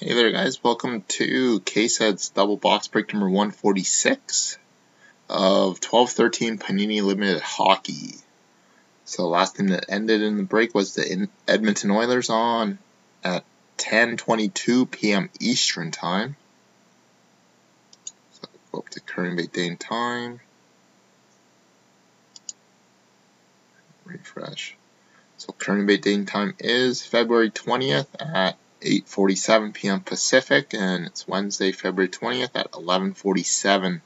Hey there guys, welcome to K-Set's double box break number 146 of 12-13 Panini Limited Hockey. So last thing that ended in the break was the Edmonton Oilers on at 10:22 p.m. Eastern Time. So go up to current date and time. Refresh. So current date and time is February 20th at 8:47 p.m. Pacific, and it's Wednesday, February 20th at 11:47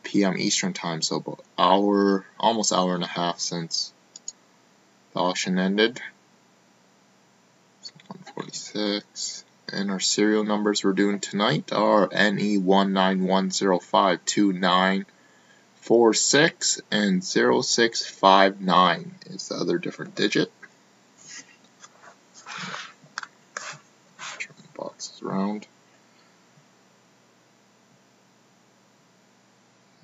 p.m. Eastern Time. So about almost hour and a half since the auction ended. So 146, and our serial numbers we're doing tonight are NE191052946 and 0659 is the other different digit. Boxes around.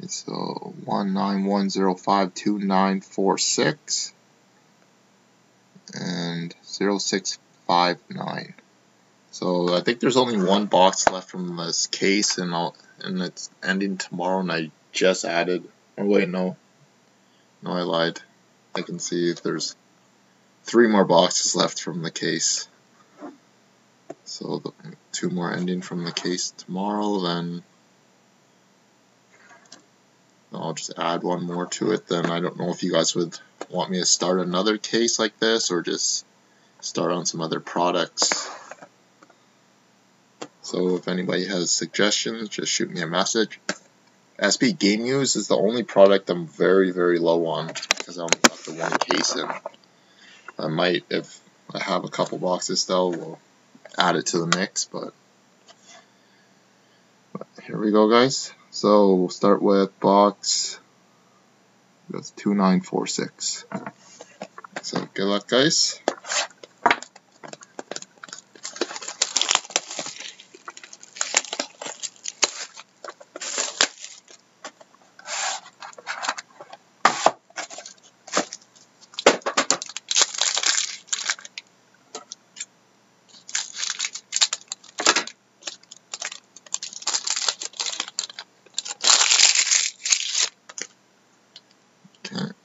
So 191052946 and 0659. So I think there's only one box left from this case, and it's ending tomorrow. And I just added. Oh wait, no, I lied. I can see if there's 3 more boxes left from the case. So the 2 more ending from the case tomorrow, then I'll just add 1 more to it. Then I don't know if you guys would want me to start another case like this or just start on some other products. So if anybody has suggestions, just shoot me a message. SB Game Use is the only product I'm very, very low on because I only got the 1 case in. I might, if I have a couple boxes still, we'll add it to the mix, but here we go, guys. So we'll start with box, that's 2946. So good luck, guys.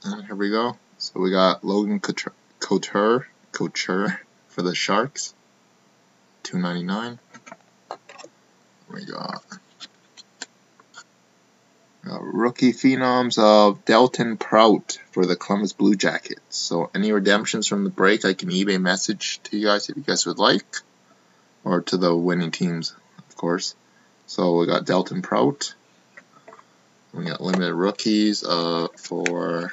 And here we go. So we got Logan Couture for the Sharks, $2.99. We got rookie phenoms of Dalton Prout for the Columbus Blue Jackets. So any redemptions from the break, I can eBay message to you guys if you guys would like, or to the winning teams, of course. So we got Dalton Prout. We got limited rookies for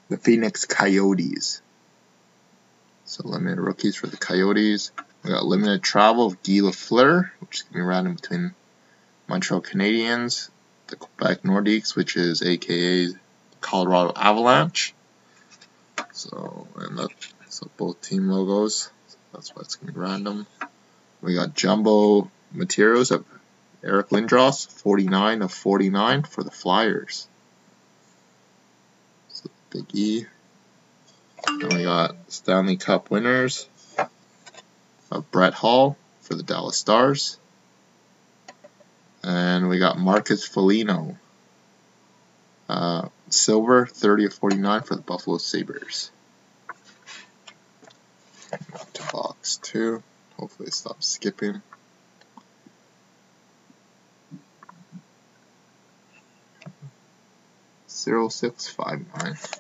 the Phoenix Coyotes. So limited rookies for the Coyotes. We got limited travel of Guy Lafleur, which is going to be random between Montreal Canadiens, the Quebec Nordiques, which is aka Colorado Avalanche. So both team logos. So that's why it's going to be random. We got jumbo materials of Eric Lindros, 49/49 for the Flyers. So Big E. And we got Stanley Cup winners of Brett Hall for the Dallas Stars. And we got Marcus Foligno, silver, 30/49 for the Buffalo Sabres. To box 2. Hopefully it stops skipping. $0659.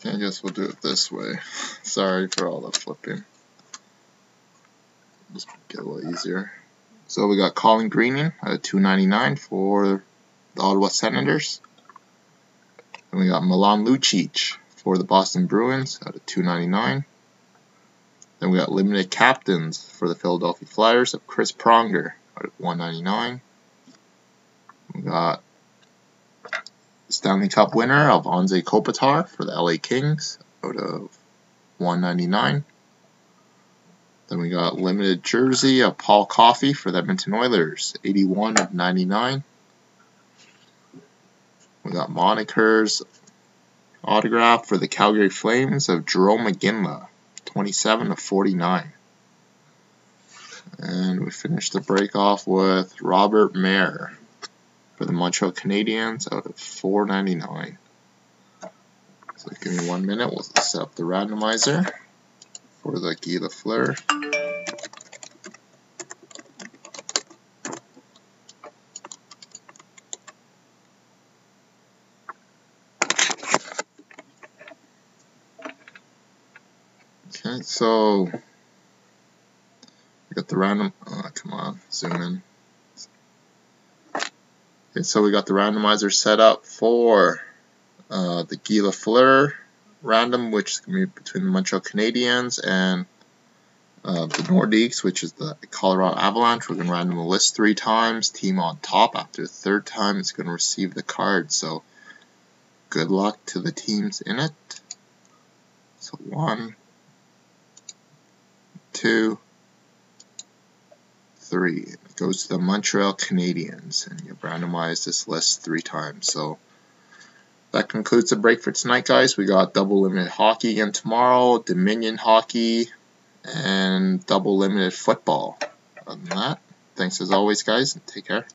I guess we'll do it this way. Sorry for all the flipping. Just get a little easier. So we got Colin Greening at $2.99 for the Ottawa Senators. And we got Milan Lucic for the Boston Bruins at $2.99. Then we got limited captains for the Philadelphia Flyers of Chris Pronger out of 199. We got Stanley Cup winner of Anze Kopitar for the LA Kings out of 199. Then we got limited jersey of Paul Coffey for the Edmonton Oilers, 81 of 99. We got monikers autograph for the Calgary Flames of Jerome McGinley, 27 of 49. And we finished the break off with Robert Mayer for the Montreal Canadiens out of 499. So give me 1 minute, we'll set up the randomizer for the Guy Lafleur. Okay, so we got the random. Come on, zoom in. Okay, so we got the randomizer set up for the Guy Lafleur random, which is going to be between the Montreal Canadiens and the Nordiques, which is the Colorado Avalanche. We're going to random the list 3 times. Team on top. After the 3rd time, it's going to receive the card. So good luck to the teams in it. So 1, 2, 3. It goes to the Montreal Canadiens, and you randomize this list 3 times. So that concludes the break for tonight, guys. We got double limited hockey again tomorrow, Dominion hockey, and double limited football. Other than that, thanks as always, guys, and take care.